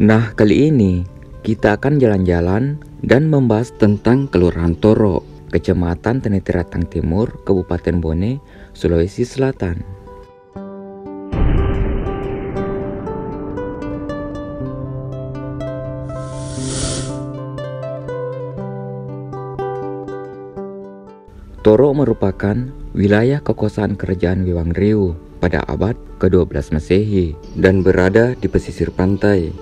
Nah, kali ini kita akan jalan-jalan dan membahas tentang Kelurahan Toro, Kecamatan Tenitiratang Timur, Kabupaten Bone, Sulawesi Selatan. Toro merupakan wilayah kekuasaan kerajaan Wewang Riau pada abad ke-12 Masehi dan berada di pesisir pantai.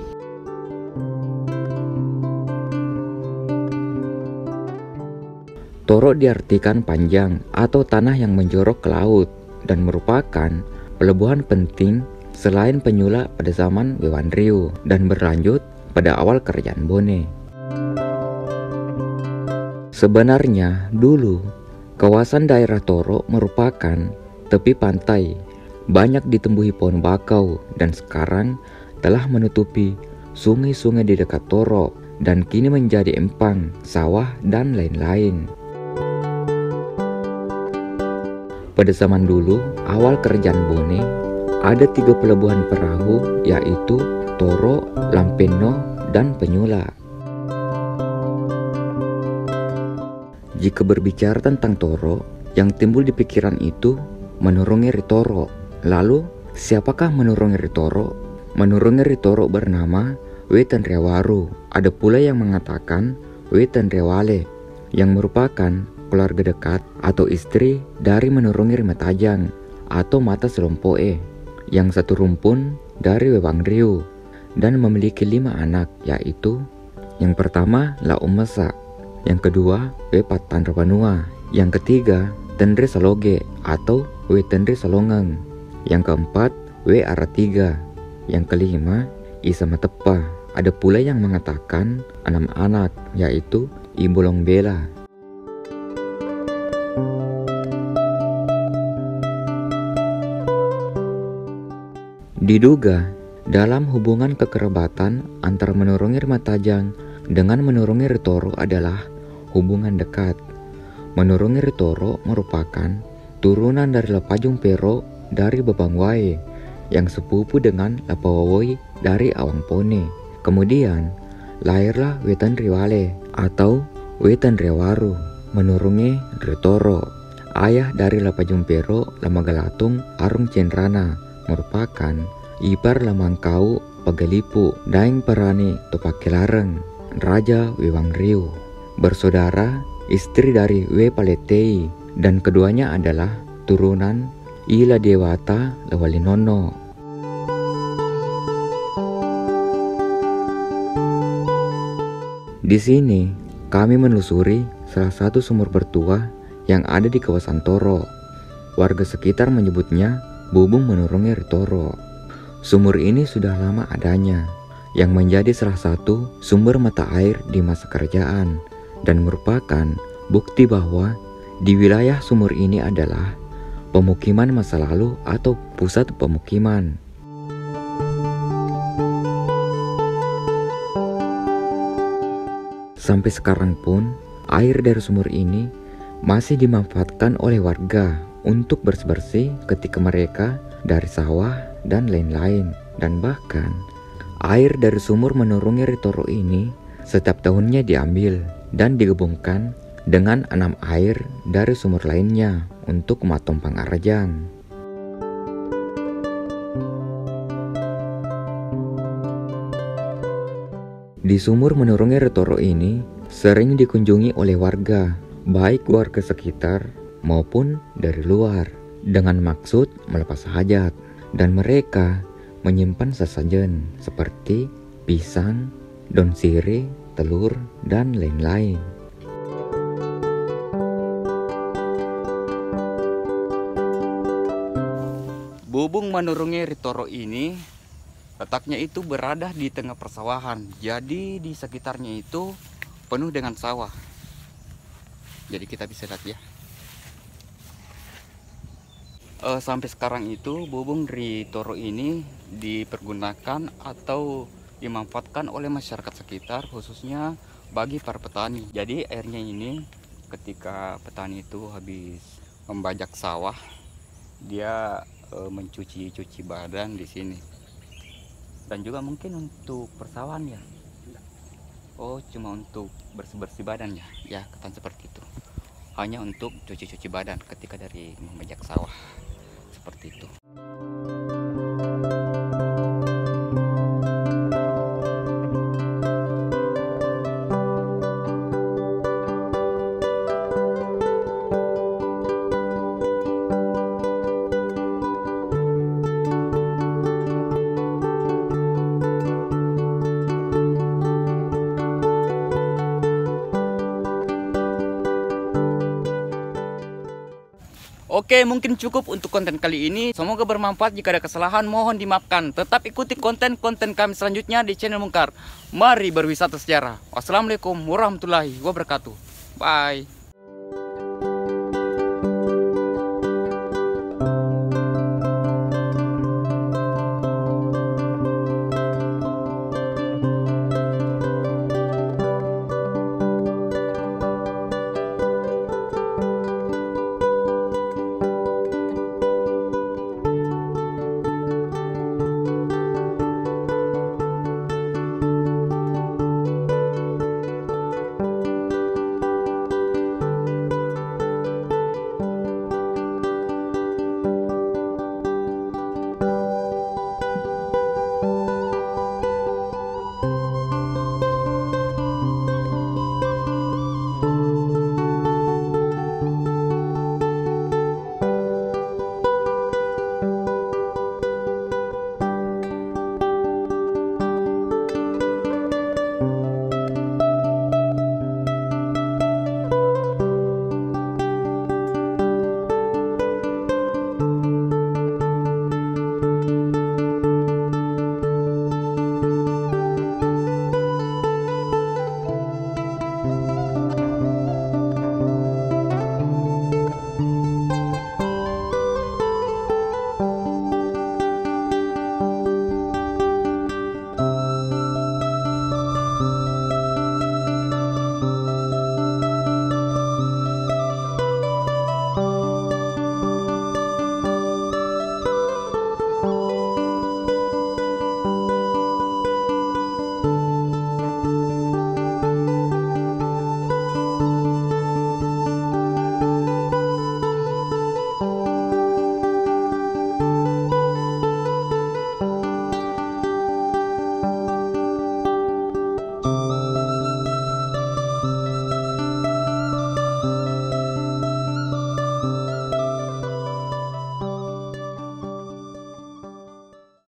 Toro diartikan panjang atau tanah yang menjorok ke laut dan merupakan pelabuhan penting selain penyula pada zaman Wewang Riau dan berlanjut pada awal kerajaan Bone. Sebenarnya dulu kawasan daerah Toro merupakan tepi pantai, banyak ditumbuhi pohon bakau dan sekarang telah menutupi sungai-sungai di dekat Toro dan kini menjadi empang, sawah, dan lain-lain. Pada zaman dulu, awal kerajaan Bone, ada 3 pelabuhan perahu yaitu Toro, Lampeno, dan Penyula. Jika berbicara tentang Toro, yang timbul di pikiran itu Menurungi Ritoro. Lalu, siapakah Menurungi Ritoro? Menurungi Ritoro bernama Wetan Rewaru. Ada pula yang mengatakan Wetan Rewale, yang merupakan keluarga dekat atau istri dari Menurungi Rimatajang atau Mata Selompoe, yang satu rumpun dari Wewang Riau dan memiliki 5 anak, yaitu yang pertama La Umesa, yang kedua We Patan Rawanua, yang ketiga Tendre Saloge atau We Tendre Salongeng, yang keempat We Aratiga, yang kelima Isa Matepa. Ada pula yang mengatakan 6 anak, yaitu Ibolong Bela. Diduga dalam hubungan kekerabatan antara Menurungi Rimatajang dengan Menurungi Ritoro adalah hubungan dekat. Menurungi Ritoro merupakan turunan dari Lapajung Pero dari Babang Wae yang sepupu dengan Lapawawoi dari Awang Pone. Kemudian lahirlah Wetan Riwale atau Wetan Rewaru Menurungi Ritoro, ayah dari Lapajung Pero Lamagalatung Arung Cenrana, merupakan ipar Lamangkau Pagalipu Daeng Parani Topakelareng, Raja Wewang Riau. Bersaudara, istri dari We Paletei, dan keduanya adalah turunan Ila Dewata Lawalinono. Di sini kami menelusuri salah satu sumur bertuah yang ada di kawasan Toro. Warga sekitar menyebutnya Bubung Menurungi Ritoro. Sumur ini sudah lama adanya, yang menjadi salah satu sumber mata air di masa kerajaan dan merupakan bukti bahwa di wilayah sumur ini adalah pemukiman masa lalu atau pusat pemukiman. Sampai sekarang pun, air dari sumur ini masih dimanfaatkan oleh warga untuk bersih-bersih ketika mereka dari sawah dan lain-lain. Dan bahkan air dari sumur Menurungi Ritoro ini setiap tahunnya diambil dan digabungkan dengan 6 air dari sumur lainnya untuk Matompang Arajang. Di sumur Menurungi Ritoro ini sering dikunjungi oleh warga, baik warga sekitar maupun dari luar, dengan maksud melepas hajat, dan mereka menyimpan sesajen seperti pisang, daun sirih, telur, dan lain-lain. Bubung Menurungi Ritoro ini letaknya itu berada di tengah persawahan. Jadi di sekitarnya itu penuh dengan sawah. Jadi kita bisa lihat ya. Sampai sekarang itu Bubung Ritoro ini dipergunakan atau dimanfaatkan oleh masyarakat sekitar, khususnya bagi para petani. Jadi airnya ini ketika petani itu habis membajak sawah, dia mencuci badan di sini. Dan juga mungkin untuk persawahan ya. Oh, cuma untuk bersih-bersih badan ya. Ya, ketan seperti itu. Hanya untuk cuci-cuci badan ketika dari membajak sawah. Seperti itu. Oke, mungkin cukup untuk konten kali ini. Semoga bermanfaat. Jika ada kesalahan, mohon dimaafkan. Tetap ikuti konten-konten kami selanjutnya di channel Mungkar. Mari berwisata sejarah. Wassalamualaikum warahmatullahi wabarakatuh. Bye.